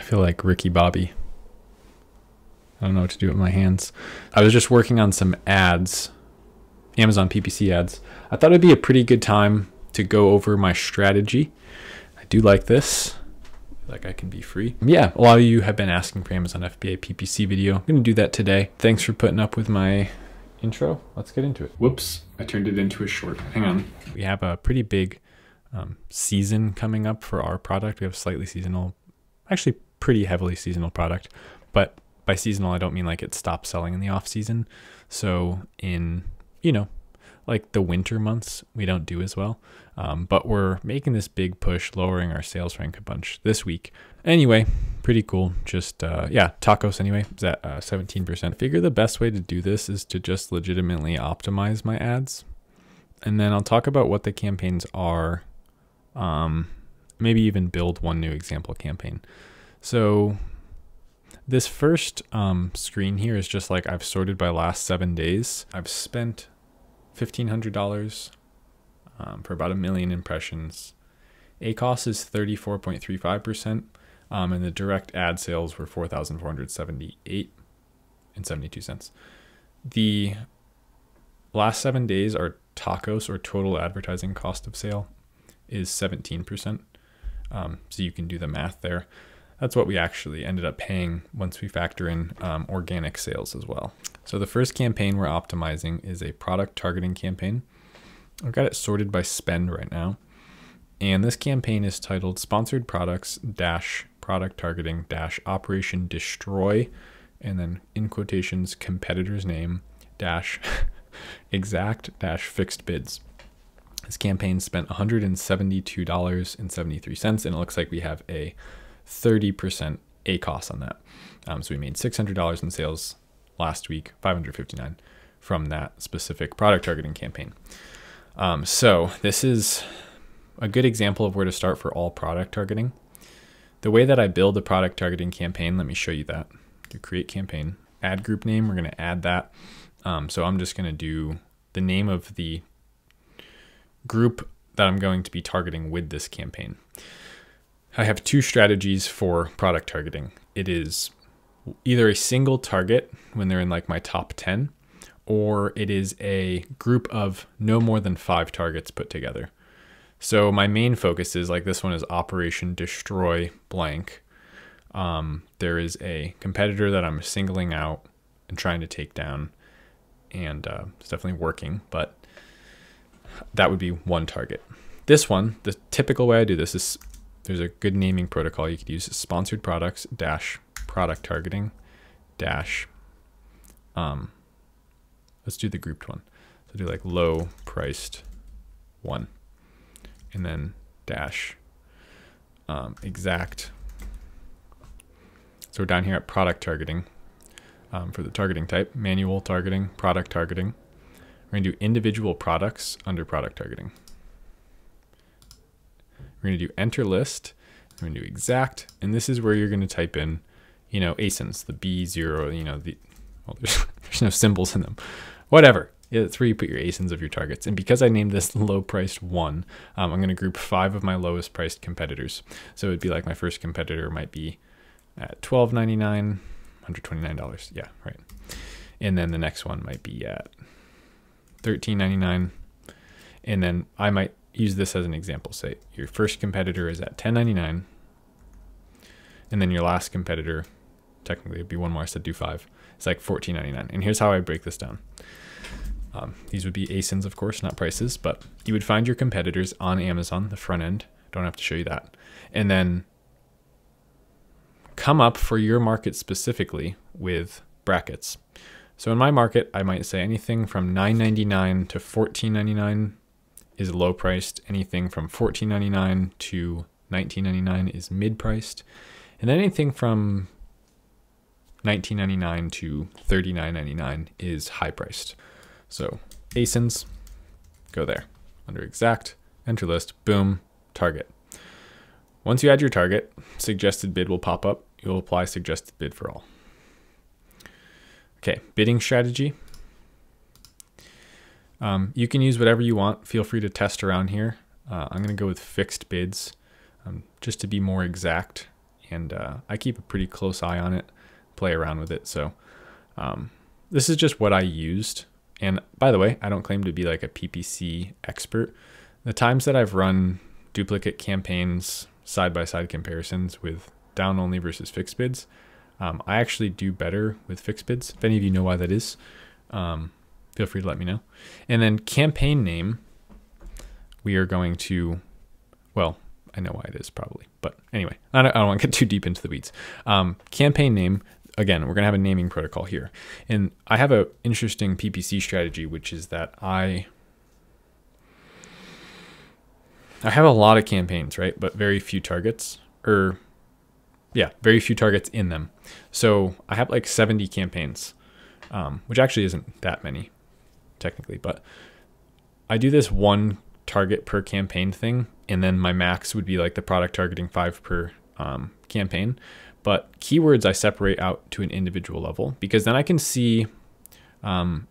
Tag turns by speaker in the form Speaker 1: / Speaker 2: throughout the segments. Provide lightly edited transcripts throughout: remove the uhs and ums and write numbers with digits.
Speaker 1: feel like Ricky Bobby. I don't know what to do with my hands. I was just working on some ads, Amazon PPC ads. I thought it'd be a pretty good time to go over my strategy. I do like this. I feel like I can be free. Yeah, a lot of you have been asking for Amazon FBA PPC video. I'm going to do that today. Thanks for putting up with my intro. Let's get into it. Whoops, I turned it into a short. Hang on. We have a pretty big season coming up for our product. We have slightly seasonal, actually pretty heavily seasonal product, but by seasonal, I don't mean like it stops selling in the off season. So in, like the winter months, we don't do as well. But we're making this big push, lowering our sales rank a bunch this week. Anyway, pretty cool. Just, tacos anyway, is at 17%. Figure the best way to do this is to just legitimately optimize my ads. And then I'll talk about what the campaigns are. Maybe even build one new example campaign. So this first screen here is just like I've sorted by last 7 days. I've spent $1,500 for about 1 million impressions. ACoS is 34.35%, and the direct ad sales were $4,478.72. The last 7 days, our tacos, or total advertising cost of sale, is 17%. So you can do the math there. That's what we actually ended up paying once we factor in organic sales as well. So the first campaign we're optimizing is a product targeting campaign. I've got it sorted by spend right now. And this campaign is titled Sponsored Products - Product Targeting - Operation Destroy, and then in quotations, competitor's name - exact - fixed bids. This campaign spent $172.73, and it looks like we have a 30% ACoS on that. So we made $600 in sales last week, $559 from that specific product targeting campaign. So this is a good example of where to start for all product targeting. The way that I build a product targeting campaign, let me show you that. Do create campaign, add group name, we're going to add that. So I'm just going to do the name of the group that I'm going to be targeting with this campaign. I have two strategies for product targeting. It is either a single target when they're in like my top 10, or it is a group of no more than 5 targets put together. So my main focus is like this one is Operation Destroy blank. There is a competitor that I'm singling out and trying to take down, and it's definitely working, but that would be one target. This one, the typical way I do this is there's a good naming protocol you could use. Sponsored Products - Product Targeting - let's do the grouped one. So do like low priced one, and then exact. So we're down here at product targeting for the targeting type, manual targeting, product targeting. We're gonna do individual products under product targeting. We're gonna do enter list. We're gonna do exact, and this is where you're gonna type in, ASINs, the B0, there's no symbols in them. Whatever. Yeah, that's where you put your ASINs of your targets. And because I named this low priced one, I'm gonna group 5 of my lowest priced competitors. So it'd be like my first competitor might be at $12.99, $129. Yeah, right. And then the next one might be at $13.99. And then I might use this as an example. Say your first competitor is at $10.99. And then your last competitor, technically it'd be one more, I said do 5. It's like $14.99. And here's how I break this down. These would be ASINs, of course, not prices, but you would find your competitors on Amazon, the front end. Don't have to show you that. And then come up for your market specifically with brackets. So in my market, I might say anything from $9.99 to $14.99 is low priced. Anything from $14.99 to $19.99 is mid priced. And then anything from $19.99 to $39.99 is high priced. So ASINs, go there under exact, enter list, boom, target. Once you add your target, suggested bid will pop up. You'll apply suggested bid for all. Okay, bidding strategy. You can use whatever you want. Feel free to test around here. I'm going to go with fixed bids just to be more exact and I keep a pretty close eye on it, play around with it. So this is just what I used. And by the way, I don't claim to be like a PPC expert. The times that I've run duplicate campaigns, side-by-side comparisons with down only versus fixed bids, I actually do better with fixed bids. If any of you know why that is, feel free to let me know. And then campaign name, we are going to, well, I know why it is probably, but anyway, I don't want to get too deep into the weeds. Campaign name, again, we're going to have a naming protocol here. And I have an interesting PPC strategy, which is that I have a lot of campaigns, right? But very few targets, very few targets in them. So I have like 70 campaigns, which actually isn't that many technically, but I do this one target per campaign thing. And then my max would be like the product targeting 5 per campaign. But keywords I separate out to an individual level, because then I can see from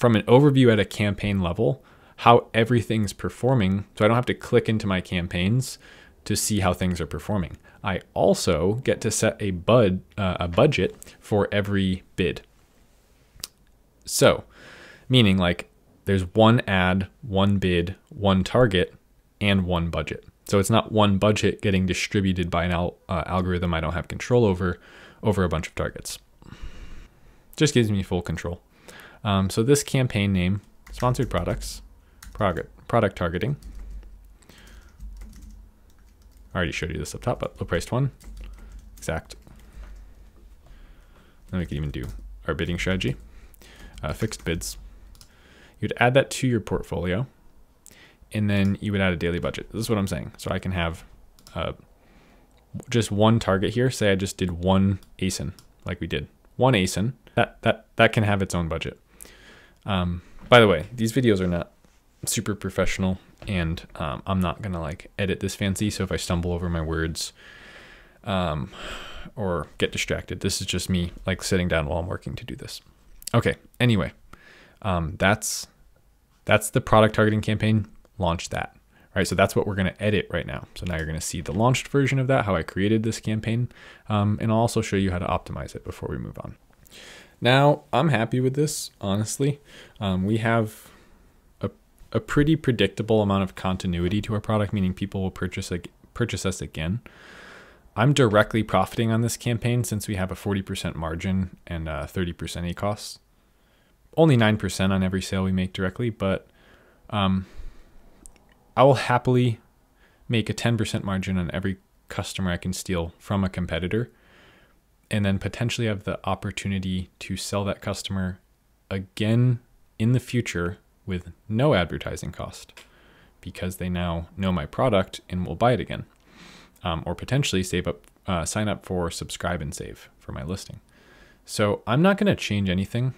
Speaker 1: an overview at a campaign level how everything's performing. So I don't have to click into my campaigns to see how things are performing. I also get to set a budget for every bid. So meaning like there's one ad, one bid, one target, and one budget. So it's not one budget getting distributed by an algorithm I don't have control over a bunch of targets. Just gives me full control. So this campaign name, sponsored products, product targeting. I already showed you this up top, but low priced one, exact. Then we can even do our bidding strategy, fixed bids. You'd add that to your portfolio, and then you would add a daily budget. This is what I'm saying. So I can have just one target here. Say I just did one ASIN, like we did one ASIN. That can have its own budget. By the way, these videos are not super professional, and I'm not gonna like edit this fancy. So if I stumble over my words or get distracted, this is just me like sitting down while I'm working to do this. Okay. Anyway, that's the product targeting campaign. Launch that. All right, so that's what we're going to edit right now. So now you're going to see the launched version of that, how I created this campaign, and I'll also show you how to optimize it before we move on. Now, I'm happy with this, honestly. We have a pretty predictable amount of continuity to our product, meaning people will purchase us again. I'm directly profiting on this campaign since we have a 40% margin and 30% ACoS. Only 9% on every sale we make directly, but I will happily make a 10% margin on every customer I can steal from a competitor, and then potentially have the opportunity to sell that customer again in the future with no advertising cost, because they now know my product and will buy it again, or potentially sign up for subscribe and save for my listing. So I'm not going to change anything.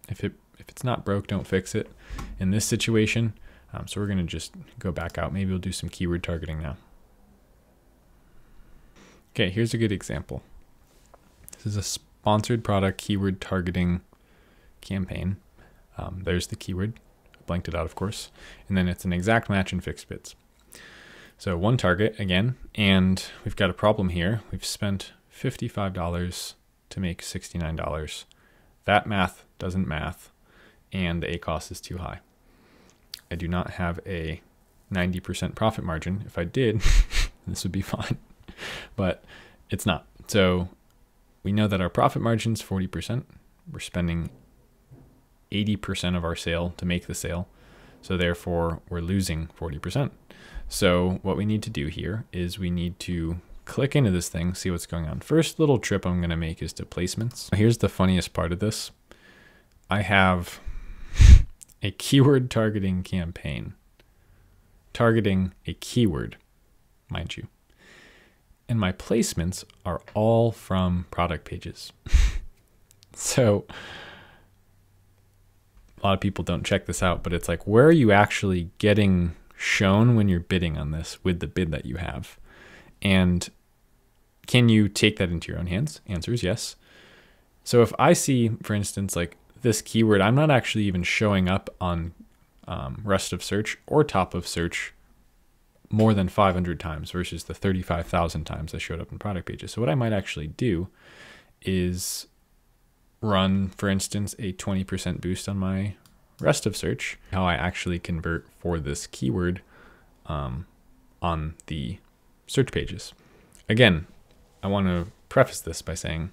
Speaker 1: If it's not broke, don't fix it in this situation. So we're going to just go back out. Maybe we'll do some keyword targeting now. Okay, here's a good example. This is a sponsored product keyword targeting campaign. There's the keyword, blanked it out, of course. And then it's an exact match in fixed bids. So one target again, and we've got a problem here. We've spent $55 to make $69. That math doesn't math, and the ACoS is too high. I do not have a 90% profit margin. If I did, this would be fine, but it's not. So we know that our profit margin is 40%. We're spending 80% of our sale to make the sale. So therefore we're losing 40%. So what we need to do here is we need to click into this thing, see what's going on. First little trip I'm going to make is to placements. Here's the funniest part of this. I have a keyword targeting campaign targeting a keyword, mind you. And my placements are all from product pages. So a lot of people don't check this out, but it's like, where are you actually getting shown when you're bidding on this with the bid that you have? And can you take that into your own hands? Answer is yes. So if I see, for instance, like this keyword, I'm not actually even showing up on rest of search or top of search more than 500 times versus the 35,000 times I showed up in product pages. So what I might actually do is run, for instance, a 20% boost on my rest of search, how I actually convert for this keyword on the search pages. Again, I want to preface this by saying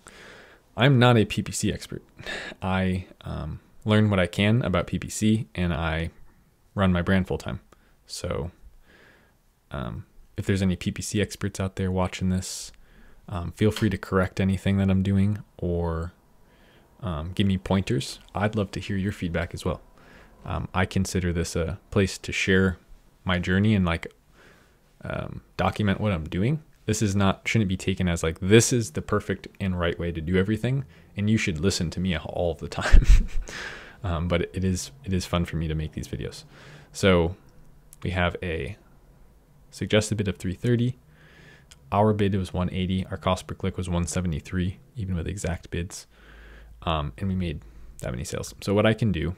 Speaker 1: I'm not a PPC expert. I learn what I can about PPC, and I run my brand full time. So if there's any PPC experts out there watching this, feel free to correct anything that I'm doing, or give me pointers. I'd love to hear your feedback as well. I consider this a place to share my journey and like document what I'm doing. This is not, shouldn't be taken as like, this is the perfect and right way to do everything, and you should listen to me all the time. But it is fun for me to make these videos. So we have a suggested bid of 330. Our bid was 180. Our cost per click was 173, even with exact bids. And we made that many sales. So what I can do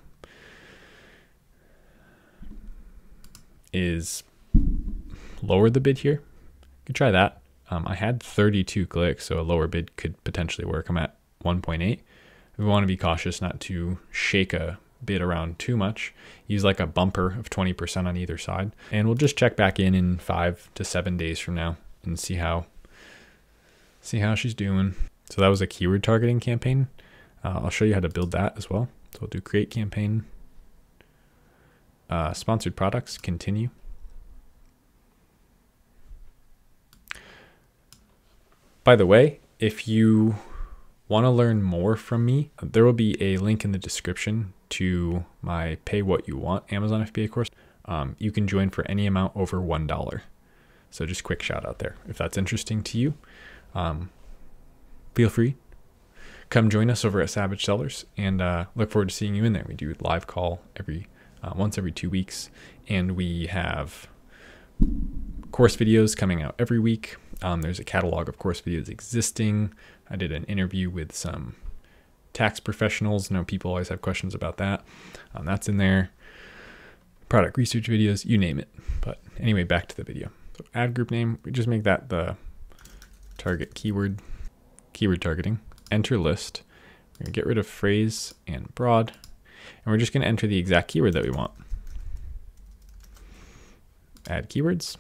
Speaker 1: is lower the bid here. You could try that. I had 32 clicks, so a lower bid could potentially work. I'm at 1.8. We want to be cautious not to shake a bid around too much. Use like a bumper of 20% on either side. And we'll just check back in 5 to 7 days from now and see how she's doing. So that was a keyword targeting campaign. I'll show you how to build that as well. So we'll do create campaign, sponsored products, continue. By the way, if you want to learn more from me, there will be a link in the description to my Pay What You Want Amazon FBA course. You can join for any amount over $1. So just quick shout out there. If that's interesting to you, feel free. Come join us over at Savage Sellers, and look forward to seeing you in there. We do live call once every 2 weeks, and we have course videos coming out every week. There's a catalog of course videos existing. I did an interview with some tax professionals. I know people always have questions about that. That's in there. Product research videos, you name it. But anyway, back to the video. So ad group name, we just make that the target keyword targeting. Enter list. We're gonna get rid of phrase and broad, and we're just gonna enter the exact keyword that we want. Add keywords.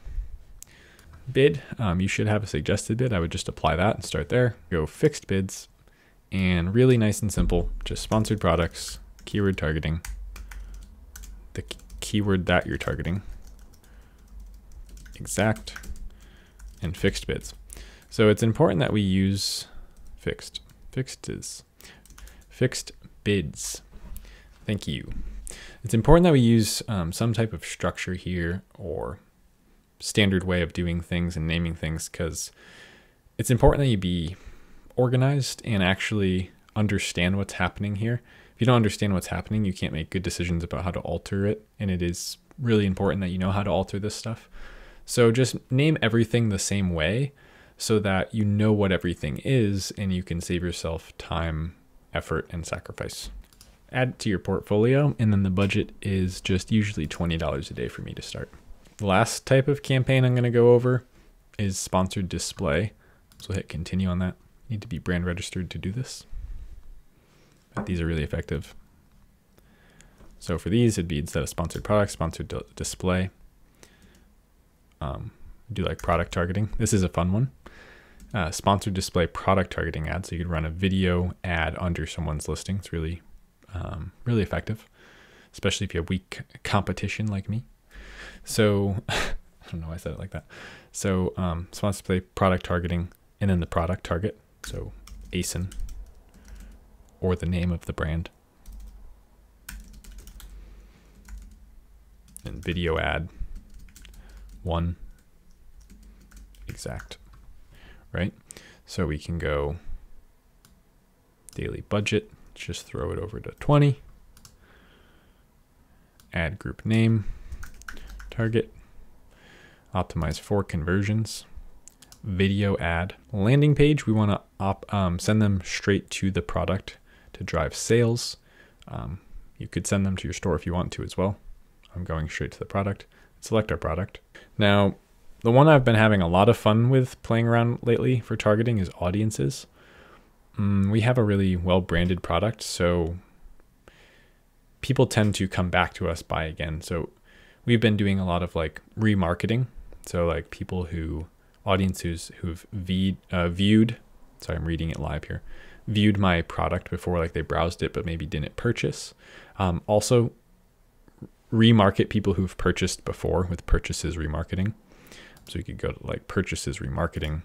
Speaker 1: Bid, you should have a suggested bid. I would just apply that and start there. Go fixed bids, and really nice and simple, just sponsored products, keyword targeting, the keyword that you're targeting, exact, and fixed bids. So it's important that we use fixed bids. Thank you. It's important that we use some type of structure here, or standard way of doing things and naming things, because it's important that you be organized and actually understand what's happening here. If you don't understand what's happening, you can't make good decisions about how to alter it, and it is really important that you know how to alter this stuff. So just name everything the same way so that you know what everything is, and you can save yourself time, effort, and sacrifice. Add it to your portfolio, and then the budget is just usually $20 a day for me to start. The last type of campaign I'm going to go over is sponsored display. So hit continue on that. You need to be brand registered to do this. But these are really effective. So for these, it'd be instead of sponsored products, sponsored display. Do like product targeting. This is a fun one. Sponsored display product targeting ads. So you could run a video ad under someone's listing. It's really effective, especially if you have weak competition like me. So I don't know why I said it like that. So sponsored display product targeting, and then the product target. So ASIN, or the name of the brand. And video ad 1 exact, right? So we can go daily budget, just throw it over to 20. Ad group name, target, optimize for conversions, video ad, landing page. We want to send them straight to the product to drive sales. You could send them to your store if you want to as well. I'm going straight to the product. Select our product. Now, The one I've been having a lot of fun with playing around lately for targeting is audiences. We have a really well-branded product, so people tend to come back to us, buy again. So we've been doing a lot of like remarketing. So like audiences who've viewed, sorry, I'm reading it live here, viewed my product before, like they browsed it, but maybe didn't purchase. Also remarket people who've purchased before with purchases remarketing. So you could go to like purchases remarketing,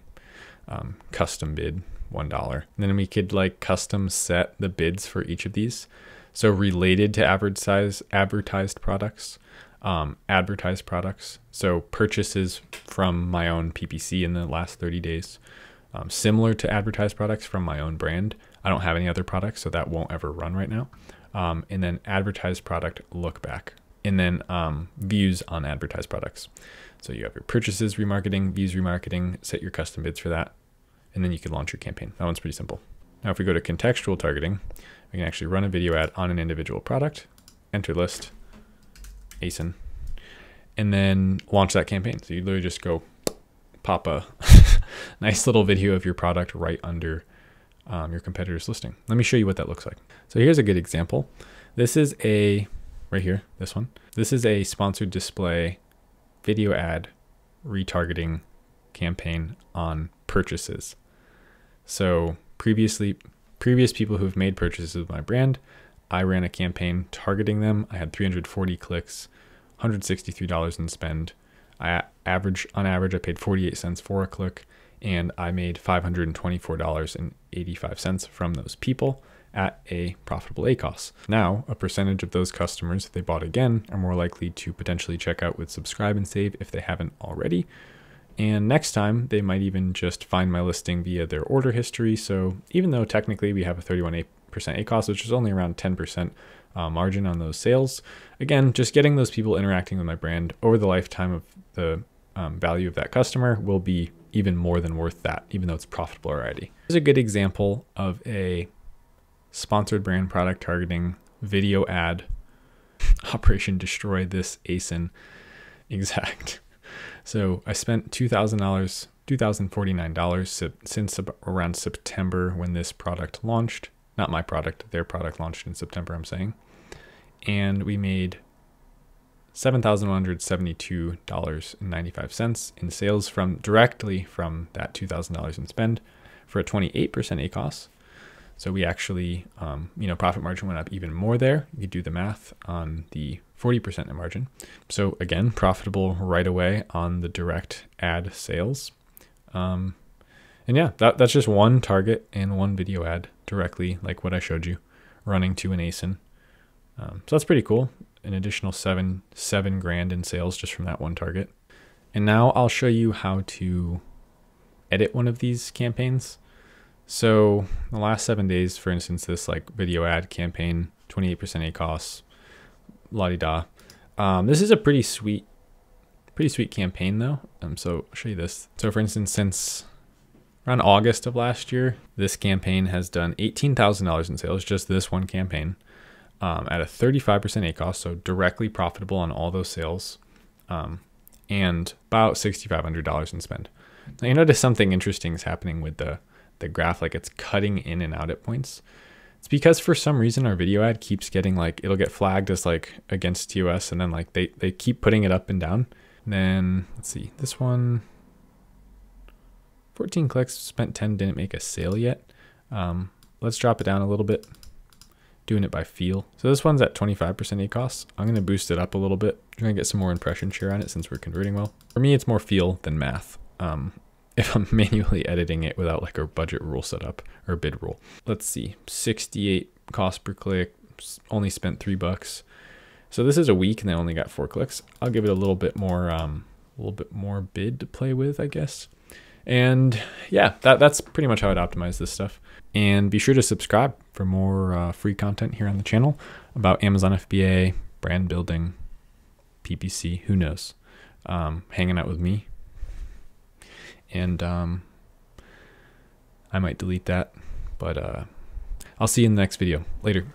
Speaker 1: custom bid $1. And then we could like custom set the bids for each of these. So related to advertised products, advertised products. So purchases from my own PPC in the last 30 days, similar to advertised products from my own brand. I don't have any other products, so that won't ever run right now. And then advertised product look back, and then views on advertised products. So you have your purchases remarketing, views remarketing, set your custom bids for that, and then you can launch your campaign. That one's pretty simple. Now, if we go to contextual targeting, we can actually run a video ad on an individual product, enter list, ASIN, and then launch that campaign. So you literally just go pop a nice little video of your product right under your competitor's listing. Let me show you what that looks like. So here's a good example. This is right here, this one. This is a sponsored display video ad retargeting campaign on purchases. So previous people who've made purchases with my brand, I ran a campaign targeting them. I had 340 clicks, $163 in spend. On average, I paid 48 cents for a click, and I made $524.85 from those people at a profitable ACoS. Now, a percentage of those customers, if they bought again, are more likely to potentially check out with subscribe and save if they haven't already. And next time, they might even just find my listing via their order history. So even though technically we have a 31% ACoS, which is only around 10% margin on those sales, again, just getting those people interacting with my brand over the lifetime of the value of that customer will be even more than worth that, even though it's profitable already. Here's a good example of a sponsored brand product targeting video ad. Operation Destroy This ASIN exact. So I spent $2,049 since around September when this product launched. Not my product, their product launched in September, I'm saying. And we made $7,172.95 in sales directly from that $2,000 in spend for a 28% ACoS. So we actually, profit margin went up even more there. You could do the math on the 40% net margin. So again, profitable right away on the direct ad sales. And yeah, that's just one target and one video ad directly, like what I showed you, running to an ASIN. So that's pretty cool. An additional seven grand in sales just from that one target. And now I'll show you how to edit one of these campaigns. So the last 7 days, for instance, this like video ad campaign, 28% ACoS, la-di-da. This is a pretty sweet campaign though. So I'll show you this. So for instance, since around August of last year, this campaign has done $18,000 in sales, just this one campaign, at a 35% ACoS, so directly profitable on all those sales, and about $6,500 in spend. Now you notice something interesting is happening with the graph, like it's cutting in and out at points. It's because for some reason our video ad keeps getting like, it'll get flagged as like against TOS, and then like they keep putting it up and down. And then let's see, this one, 14 clicks, spent 10, didn't make a sale yet. Let's drop it down a little bit, doing it by feel. So this one's at 25% ACoS. I'm gonna boost it up a little bit. I'm gonna get some more impression share on it since we're converting well. For me, it's more feel than math. If I'm manually editing it without like a budget rule set up or bid rule. Let's see, 68 cost per click, only spent $3. So this is a week and they only got 4 clicks. I'll give it a little bit more bid to play with, I guess. And yeah, that's pretty much how I'd optimize this stuff. And be sure to subscribe for more free content here on the channel about Amazon FBA, brand building, PPC, who knows, hanging out with me. And I might delete that, but I'll see you in the next video. Later.